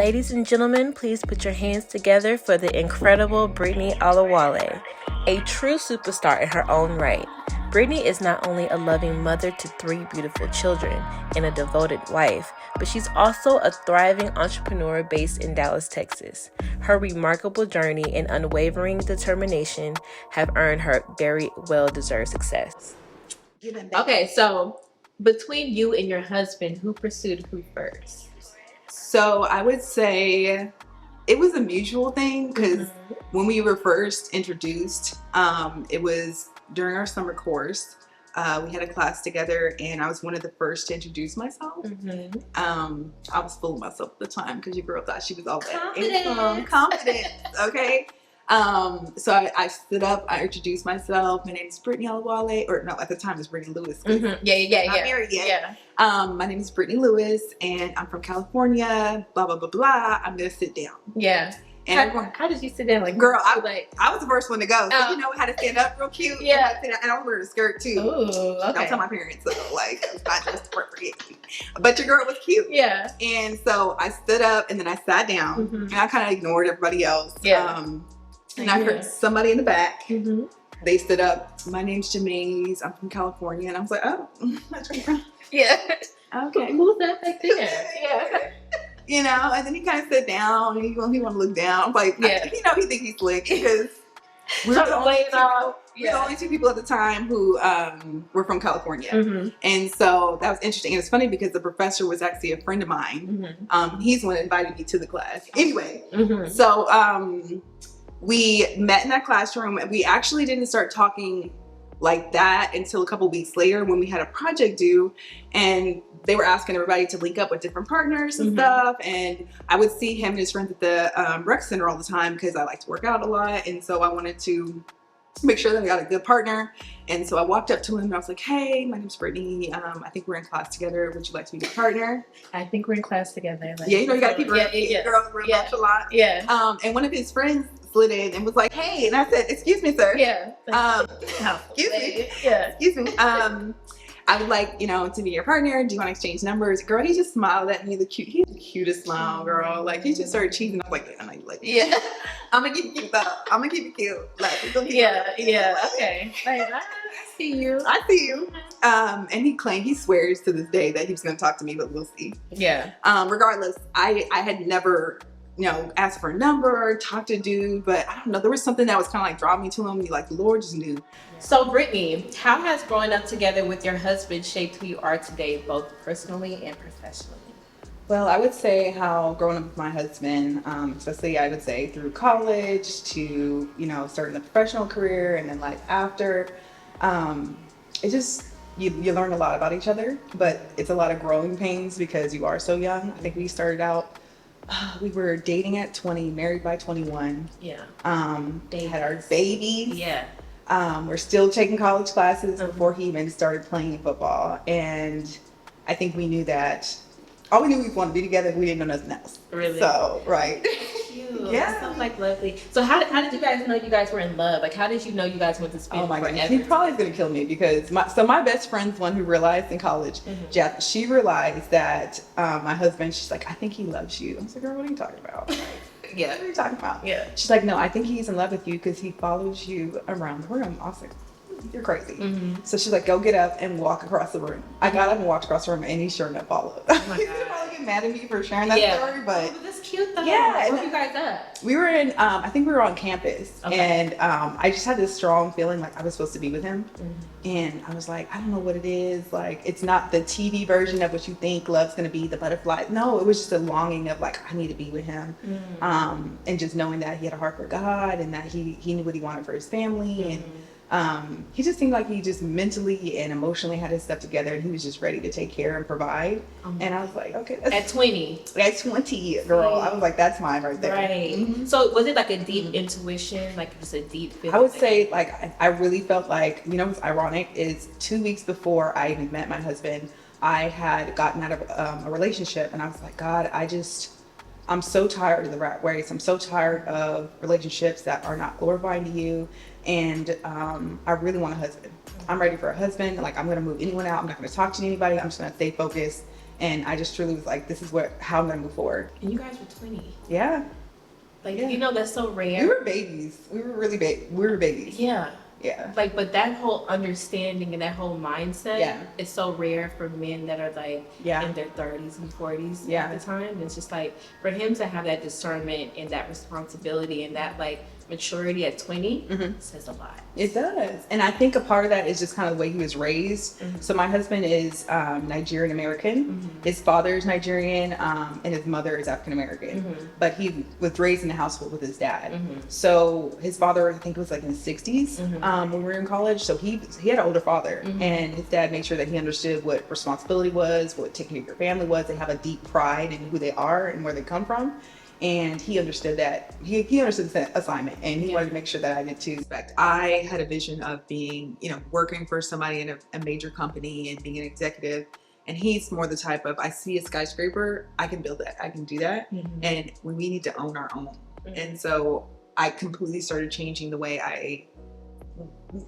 Ladies and gentlemen, please put your hands together for the incredible Brittany Olawale, a true superstar in her own right. Brittany is not only a loving mother to 3 beautiful children and a devoted wife, but she's also a thriving entrepreneur based in Dallas, Texas. Her remarkable journey and unwavering determination have earned her very well-deserved success. Okay, so between you and your husband, who pursued who first? So I would say it was a mutual thing because when we were first introduced, it was during our summer course. We had a class together and I was one of the first to introduce myself. I was full of myself at the time because your girl thought she was all that. Confidence, okay? So I stood up, I introduced myself. My name is Brittany Olawale, or no, at the time it was Brittany Lewis. Yeah. Not married yet. My name is Brittany Lewis and I'm from California, blah, blah, blah, blah. I'm going to sit down. Yeah. And how did you sit down? Like, girl, I was the first one to go. So you know how to stand up real cute. Yeah. And I was wearing a skirt too. Ooh, okay. Don't tell my parents though. Like, it's not just appropriate. But your girl was cute. Yeah. And so I stood up and then I sat down and I kind of ignored everybody else. Yeah. And I heard somebody in the back. They stood up. My name's Jamaise. I'm from California. And I was like, oh, that's where you're from. Yeah. Okay. Who's that back there? Yeah. You know, and then he kind of sat down and he want to look down. I'm like, he thinks he's slick because we were the only 2 people at the time who were from California. And so that was interesting. And it's funny because the professor was actually a friend of mine. He's the one that invited me to the class. Anyway, so we met in that classroom and we actually didn't start talking like that until a couple weeks later when we had a project due and they were asking everybody to link up with different partners and stuff. And I would see him and his friends at the rec center all the time because I like to work out a lot. And so I wanted to make sure that I got a good partner. And so I walked up to him and I was like, hey, my name's Brittany. I think we're in class together. Would you like to be my partner? I think we're in class together. Like, yeah, you know, you got to keep girls real much a lot. Yeah. And one of his friends slid in and was like, hey, and I said, excuse me, sir. Yeah. Excuse me. Yeah. Excuse me. I would like, to be your partner. Do you want to exchange numbers? Girl, he just smiled at me. He had the cutest smile, girl. Like, he just started cheesing. I was like, I'm like, yeah. I'm going to keep it cute, though. I'm going to keep it cute. Like, Okay. Like, I see you. And he swears to this day that he was going to talk to me, but we'll see. Yeah. Regardless, I had never, asked for a number, talked to a dude, but I don't know. There was something that was kind of like drawing me to him. Like, the Lord just knew. So, Brittany, how has growing up together with your husband shaped who you are today, both personally and professionally? Well, I would say how growing up with my husband, especially I would say through college to, starting a professional career and then life after, it just, you learn a lot about each other, but it's a lot of growing pains because you are so young. I think we started out, we were dating at 20, married by 21. Yeah. They had our babies. Yeah. We're still taking college classes before he even started playing football. And I think we knew that all we knew we wanted to be together. We didn't know nothing else. Really? So, right. Cute. Yeah. Sounds like lovely. So how did you guys know you guys were in love? Like, how did you know you guys went to spend forever? Goodness. He probably is going to kill me because my best friend's one who realized in college, Jeff, she realized that my husband, she's like, I think he loves you. I was like, girl, what are you talking about? Yeah. What are you talking about? Yeah. She's like, no, I think he's in love with you because he follows you around the room. I was like, you're crazy. So she's like, go get up and walk across the room. I got up and walked across the room and he sure enough followed. He's gonna probably get mad at me for sharing that story, but that's cute though. Yeah. Where you guys at? We were in, I think we were on campus and I just had this strong feeling like I was supposed to be with him. And I was like, I don't know what it is. Like, it's not the TV version of what you think love's gonna be, the butterfly. No, it was just a longing of like, I need to be with him. And just knowing that he had a heart for God and that he knew what he wanted for his family. And he just seemed like he just mentally and emotionally had his stuff together and he was just ready to take care and provide. And I was like, okay. At 20? At 20, girl. I was like, that's mine right there. Right. So was it like a deep intuition? Like just a deep feeling? I would say like, I really felt like, what's ironic is 2 weeks before I even met my husband, I had gotten out of a relationship and I was like, God, I'm so tired of the rat race. I'm so tired of relationships that are not glorifying to you. And I really want a husband. I'm ready for a husband. Like, I'm going to move anyone out. I'm not going to talk to anybody. I'm just going to stay focused And I just truly was like, this is how I'm gonna move forward. And you guys were 20. Yeah. Like, you know, that's so rare. We were babies. We were really we were babies. Yeah. Yeah. Like, but that whole understanding and that whole mindset is so rare for men that are like in their 30s and 40s at the time. And it's just like, for him to have that discernment and that responsibility and that like maturity at 20 says a lot. It does. And I think a part of that is just kind of the way he was raised. So my husband is Nigerian American. His father is Nigerian, and his mother is African American. But he was raised in a household with his dad. So his father, I think, was like in his 60s when we were in college. So he had an older father, and his dad made sure that he understood what responsibility was, what taking care of your family was. They have a deep pride in who they are and where they come from. And he understood that. He understood the assignment, and he wanted to make sure that I did too. I had a vision of being, working for somebody in a major company and being an executive. And he's more the type of, I see a skyscraper, I can build that, I can do that. And we need to own our own. And so I completely started changing the way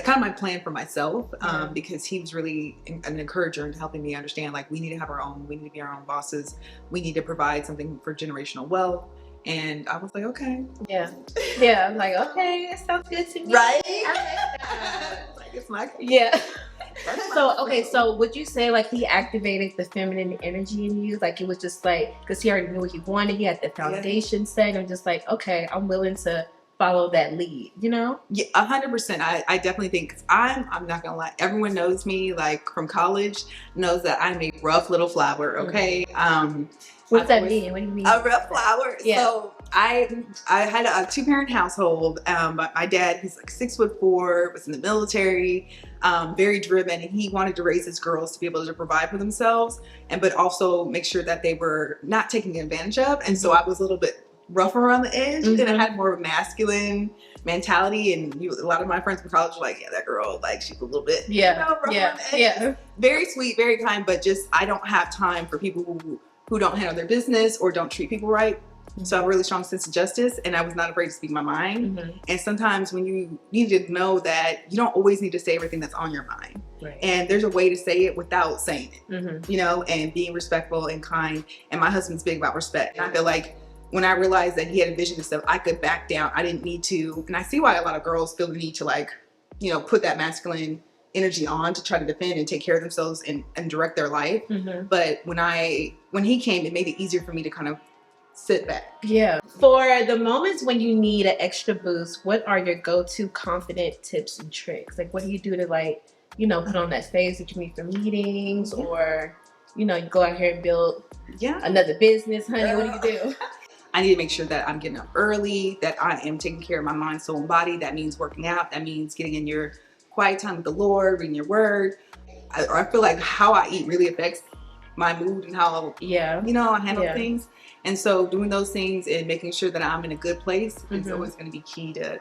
kind of my plan for myself, because he was really an encourager in helping me understand, like, we need to have our own, we need to be our own bosses, we need to provide something for generational wealth. And I was like, okay. Yeah. I'm like, okay, it sounds good to me. Right? I like that. Like, it's my So would you say like he activated the feminine energy in you? Like it was just like, because he already knew what he wanted, he had the foundation set, and just like, okay, I'm willing to follow that lead, Yeah, 100%. I definitely think, cause I'm not gonna lie, everyone knows me, like from college, knows that I'm a rough little flower. Okay. What's that mean? What do you mean? A rough flower. Yeah. So I had a 2-parent household. But my dad, he's like 6'4", was in the military, very driven, and he wanted to raise his girls to be able to provide for themselves, but also make sure that they were not taken advantage of. And so I was a little bit rougher around the edge, and I had more of a masculine mentality. And a lot of my friends from college were like, yeah, that girl, like, she's a little bit rough around the edge. Very sweet, very kind, but just I don't have time for people who don't handle their business or don't treat people right. So I have a really strong sense of justice, and I was not afraid to speak my mind. And sometimes when you need to know that you don't always need to say everything that's on your mind. Right. And there's a way to say it without saying it, and being respectful and kind. And my husband's big about respect. And I feel like when I realized that he had a vision and stuff, I could back down. I didn't need to. And I see why a lot of girls feel the need to, like, put that masculine energy on to try to defend and take care of themselves and direct their life. But when he came, it made it easier for me to kind of sit back. Yeah. For the moments when you need an extra boost, what are your go-to confident tips and tricks? Like, what do you do to, like, put on that face that you need for meetings, or, you go out here and build another business, honey? What do you do? I need to make sure that I'm getting up early, that I am taking care of my mind, soul, and body. That means working out. That means getting in your quiet time with the Lord, reading your word. I feel like how I eat really affects my mood and how I handle things. And so doing those things and making sure that I'm in a good place is always going to be key to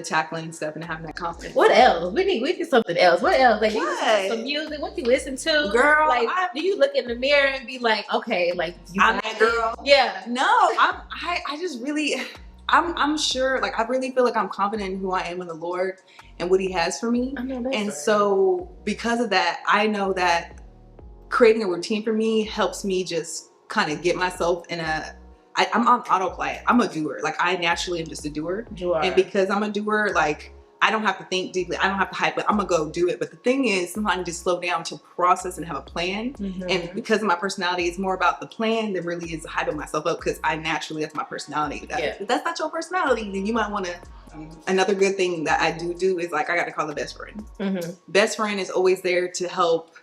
tackling stuff and having that confidence. What else? We need something else. What else? Like, you listen to some music. What you listen to? Girl, like, do you look in the mirror and be like, okay, like, I'm that girl? Yeah. No, I just really, I'm sure, like, I really feel like I'm confident in who I am in the Lord and what He has for me. I know that's and right. So because of that, I know that creating a routine for me helps me just kind of get myself in I'm on autopilot. I'm a doer. Like, I naturally am just a doer. And because I'm a doer, like, I don't have to think deeply. I don't have to hype it. I'm gonna go do it. But the thing is, sometimes I need to slow down to process and have a plan. And because of my personality, it's more about the plan than really is hyping myself up, because I naturally, that's my personality. If that's not your personality, then you might want to. Another good thing that I do is, like, I got to call a best friend. Best friend is always there to help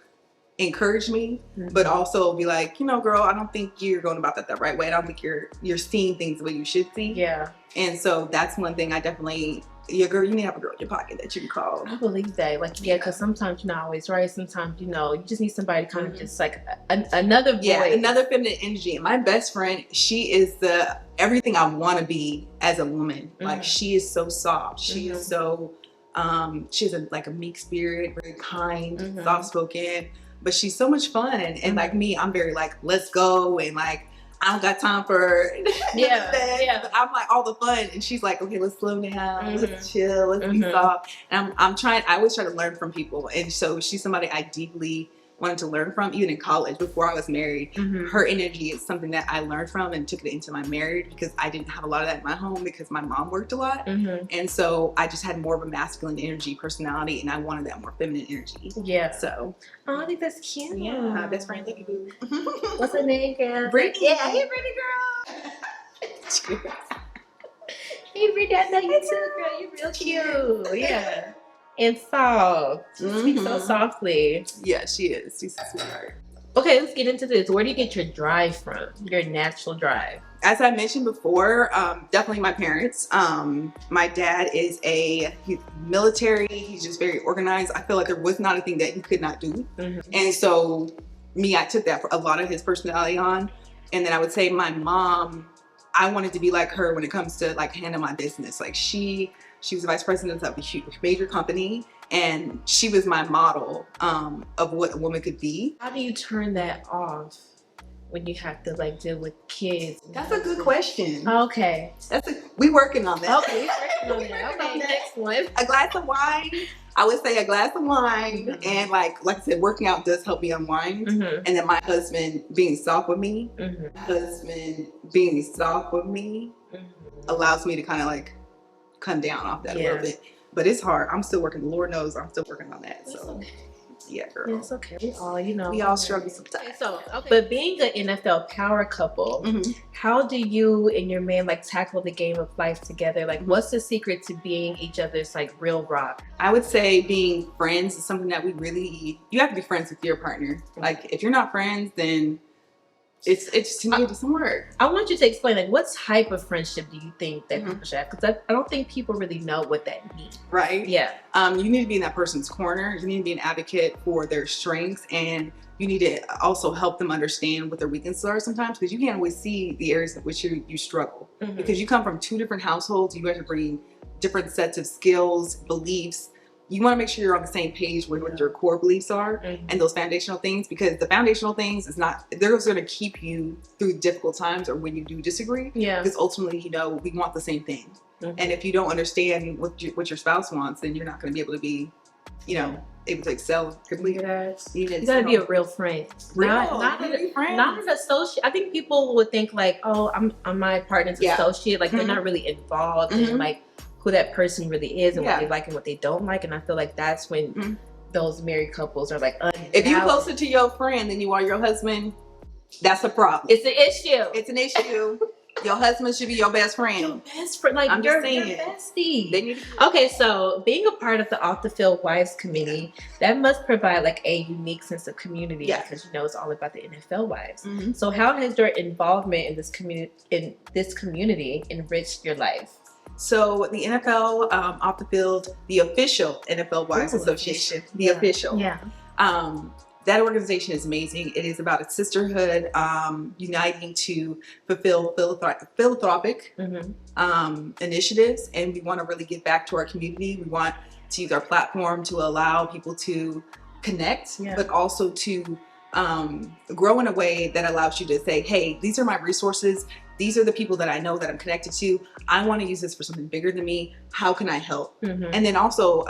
encourage me, but also be like, girl, I don't think you're going about that the right way. I don't think you're seeing things the way you should see. Yeah. And so that's one thing I definitely, you need to have a girl in your pocket that you can call. I believe that. Like, because sometimes you're not always right. Sometimes, you just need somebody to kind of just like another voice. Yeah, another feminine energy. And my best friend, she is everything I want to be as a woman. Like, she is so soft. She is so, she has a meek spirit, very kind, soft-spoken. But she's so much fun. And like me, I'm very like, let's go. And like, I don't got time for But I'm like all the fun. And she's like, okay, let's slow down. Let's chill. Let's be soft. And I always try to learn from people. And so she's somebody I deeply wanted to learn from, even in college before I was married. Her energy is something that I learned from and took it into my marriage, because I didn't have a lot of that in my home because my mom worked a lot. And so I just had more of a masculine energy personality, and I wanted that more feminine energy. Yeah. So. Oh, I think that's cute. Yeah, best friend. Thank you, boo. What's her name, girl? Brittany. Yeah, hey, Brittany girl. Hey, Brittany, I know you too, girl. You're real cute. Yeah. And soft. She speaks so softly. Yeah, she is. She's a sweetheart. Okay, let's get into this. Where do you get your drive from? Your natural drive? As I mentioned before, definitely my parents. My dad is he's military. He's just very organized. I feel like there was not a thing that he could not do. And so I took that for a lot of his personality on. And then I would say my mom, I wanted to be like her when it comes to like handling my business. Like she was the vice president of a huge major company, and she was my model of what a woman could be. How do you turn that off when you have to like deal with kids? That's a good question. Okay. We working on that. Okay, we working on that. Okay, next one. A glass of wine. I would say a glass of wine, and like I said, working out does help me unwind. And then my husband being soft with me, allows me to kind of like come down off that a little bit. But it's hard. I'm still working. Lord knows I'm still working on that. So yeah, girl. Yeah, it's okay. We all struggle sometimes. But being an NFL power couple, how do you and your man like tackle the game of life together? Like, what's the secret to being each other's like real rock? I would say being friends is something that you have to be friends with your partner. Like, if you're not friends, then it's to me, it doesn't work. I want you to explain, like, what type of friendship do you think that people should have? Because I don't think people really know what that means. Right? Yeah. You need to be in that person's corner. You need to be an advocate for their strengths, and you need to also help them understand what their weaknesses are sometimes, because you can't always see the areas in which you struggle. Because you come from two different households, you have to bring different sets of skills, beliefs. You want to make sure you're on the same page with what your core beliefs are and those foundational things, because the foundational things they're going to keep you through difficult times or when you do disagree. Yeah. Because ultimately, we want the same thing. And if you don't understand what your spouse wants, then you're not going to be able to be, able to excel completely. You got to be a real friend. Not an associate. I think people would think like, oh, I'm my partner's associate. Like they're not really involved in like who that person really is and what they like and what they don't like. And I feel like that's when those married couples are like, if you're closer to your friend than you are your husband, that's a problem. It's an issue. It's an issue. Your husband should be your best friend. Your best friend, like your bestie. Okay, so being a part of the Off the Field Wives Committee, that must provide like a unique sense of community because it's all about the NFL wives. So how has your involvement in this community enriched your life? So the NFL Off the Field, the official NFL Wives Association, that organization is amazing. It is about a sisterhood uniting to fulfill philanthropic initiatives, and we want to really give back to our community. We want to use our platform to allow people to connect, but also to grow in a way that allows you to say, hey, these are my resources. These are the people that I know that I'm connected to. I want to use this for something bigger than me. How can I help? And then also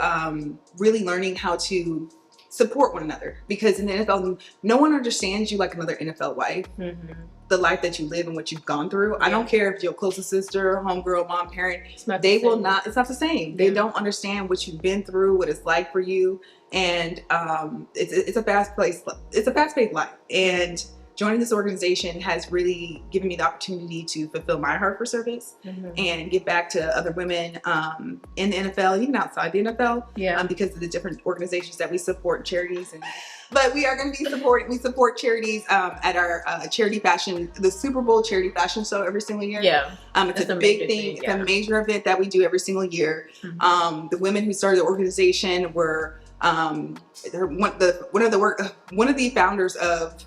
really learning how to support one another, because in the NFL, no one understands you like another NFL wife. The life that you live and what you've gone through. I don't care if you're closest sister, homegirl, mom, parent. It's not the same. They don't understand what you've been through, what it's like for you. And it's a fast-paced life. And joining this organization has really given me the opportunity to fulfill my heart for service and give back to other women in the NFL, even outside the NFL, because of the different organizations that we support, charities. But we are going to be we support charities at our charity fashion, the Super Bowl charity fashion show every single year. It's a big thing. It's a major event that we do every single year. The women who started the organization were one of the founders of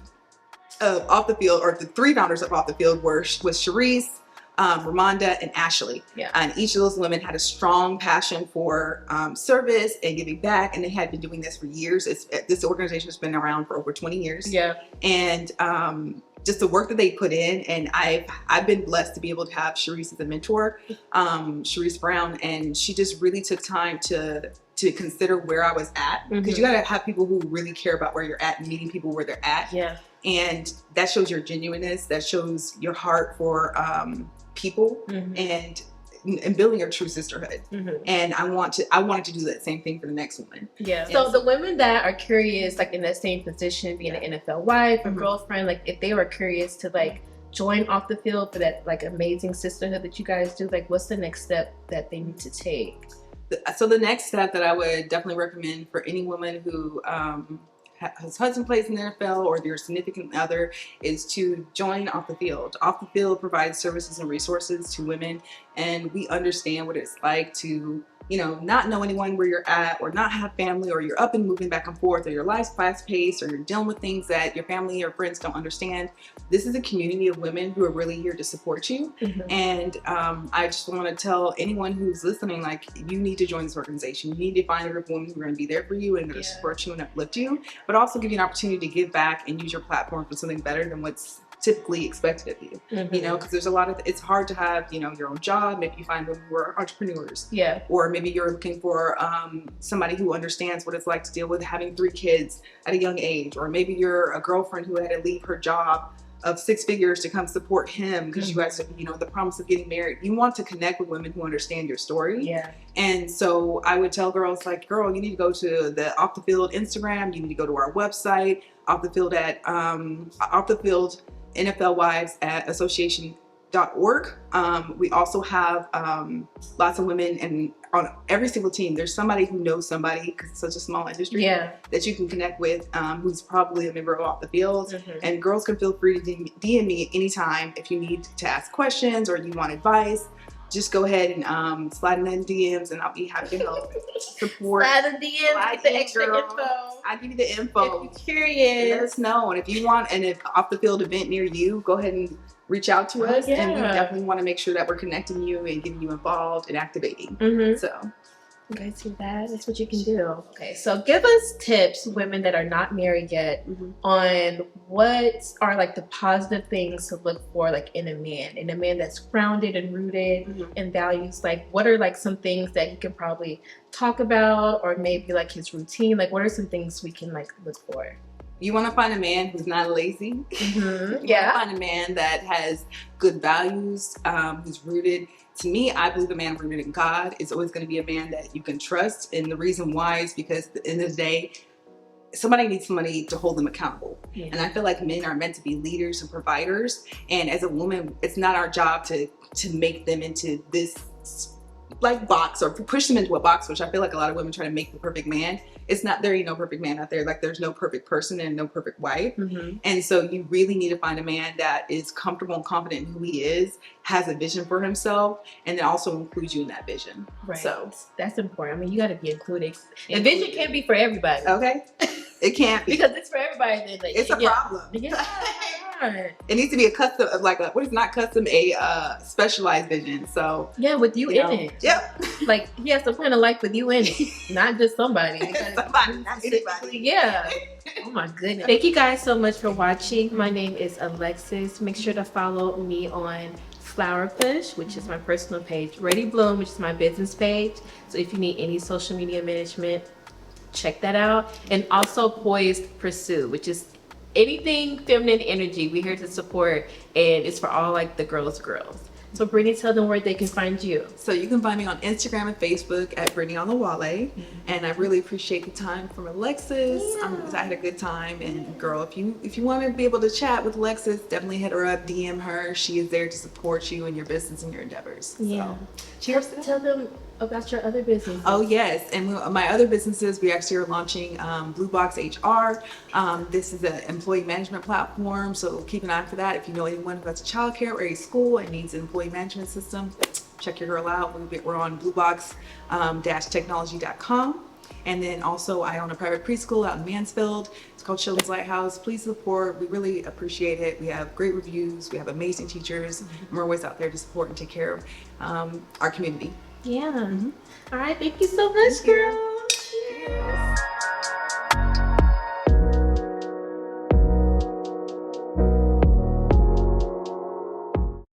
Off the Field, or the three founders of Off the Field was Sharice, Ramonda, and Ashley. And each of those women had a strong passion for service and giving back, and they had been doing this for years. This organization has been around for over 20 years. And just the work that they put in, and I've been blessed to be able to have Sharice as a mentor, Sharice Brown, and she just really took time to to consider where I was at, because you got to have people who really care about where you're at and meeting people where they're at. Yeah. And that shows your genuineness. That shows your heart for people and building a true sisterhood. And I wanted to do that same thing for the next woman. Yeah. So the women that are curious, like in that same position, being an NFL wife or girlfriend, like if they were curious to like join Off the Field for that like amazing sisterhood that you guys do, like what's the next step that they need to take? So the next step that I would definitely recommend for any woman who whose husband plays in the NFL or their significant other is to join Off the Field. Off the Field provides services and resources to women, and we understand what it's like to, you know, not know anyone where you're at, or not have family, or you're up and moving back and forth, or your life's fast paced, or you're dealing with things that your family or friends don't understand. This is a community of women who are really here to support you. And I just want to tell anyone who's listening, like, you need to join this organization. You need to find a group of women who are going to be there for you and going to support you and uplift you, but also give you an opportunity to give back and use your platform for something better than what's typically expected of you. You know, because there's a lot of, it's hard to have, you know, your own job. Maybe you find women who are entrepreneurs, or maybe you're looking for somebody who understands what it's like to deal with having 3 kids at a young age, or maybe you're a girlfriend who had to leave her job of 6 figures to come support him because you guys, you know, the promise of getting married. You want to connect with women who understand your story. And so I would tell girls, like, girl, you need to go to the Off the Field Instagram. You need to go to our website, Off the Field at Off the Field NFL Wives at association.org. We also have lots of women, and on every single team there's somebody who knows somebody, because it's such a small industry, that you can connect with, who's probably a member of Off the Field. And girls can feel free to DM me anytime if you need to ask questions or you want advice. Just go ahead and slide in DMs, and I'll be happy to help support. Slide in DMs, slide the in, extra girl. info. I'll give you the info. If you're curious, let us know. And if you want an Off the Field event near you, go ahead and reach out to us. And we definitely want to make sure that we're connecting you and getting you involved and activating. So you guys see that? That's what you can do. Okay, so give us tips, women that are not married yet, on what are like the positive things to look for, like in a man that's grounded and rooted in values. Like, what are like some things that he can probably talk about, or maybe like his routine? Like, what are some things we can like look for? You want to find a man who's not lazy. You want to find a man that has good values, who's rooted. To me, I believe a man rooted in God is always going to be a man that you can trust. And the reason why is because at the end of the day, somebody needs somebody to hold them accountable. And I feel like men are meant to be leaders and providers. And as a woman, it's not our job to make them into this like box, or push them into a box, which I feel like a lot of women try to make the perfect man. It's not, there ain't no perfect man out there. Like, there's no perfect person and no perfect wife. And so you really need to find a man that is comfortable and confident in who he is, has a vision for himself, and then also includes you in that vision. So that's important. I mean, you got to be included. The vision can't be for everybody. It can't be. Because it's for everybody. Then, like, it's a problem. It needs to be a custom, like a, what is not custom, a specialized vision. So with you in it. Like, he has to plan a life with you in it, not just somebody. Somebody, not anybody. Oh my goodness. Thank you guys so much for watching. My name is Alexxis. Make sure to follow me on Flowerpush, which is my personal page, RediBloom, which is my business page. So if you need any social media management, check that out. And also Poised Pursuit, which is anything feminine energy. We're here to support, and it's for all like the girls. So Brittany, tell them where they can find you. So you can find me on Instagram and Facebook at Brittany Olawale. And I really appreciate the time from Alexxis. I had a good time. And girl, if you want to be able to chat with Alexxis, definitely hit her up, DM her. She is there to support you in your business and your endeavors. So cheers. Tell them about your other business. Oh yes, and my other businesses, we actually are launching Blue Box HR. This is an employee management platform, so keep an eye for that. If you know anyone who has a childcare or a school and needs an employee management system, check your girl out. We're on bluebox-technology.com. And then also I own a private preschool out in Mansfield. It's called Children's Lighthouse. Please support. We really appreciate it. We have great reviews. We have amazing teachers. And we're always out there to support and take care of our community. All right, thank you so much, girl.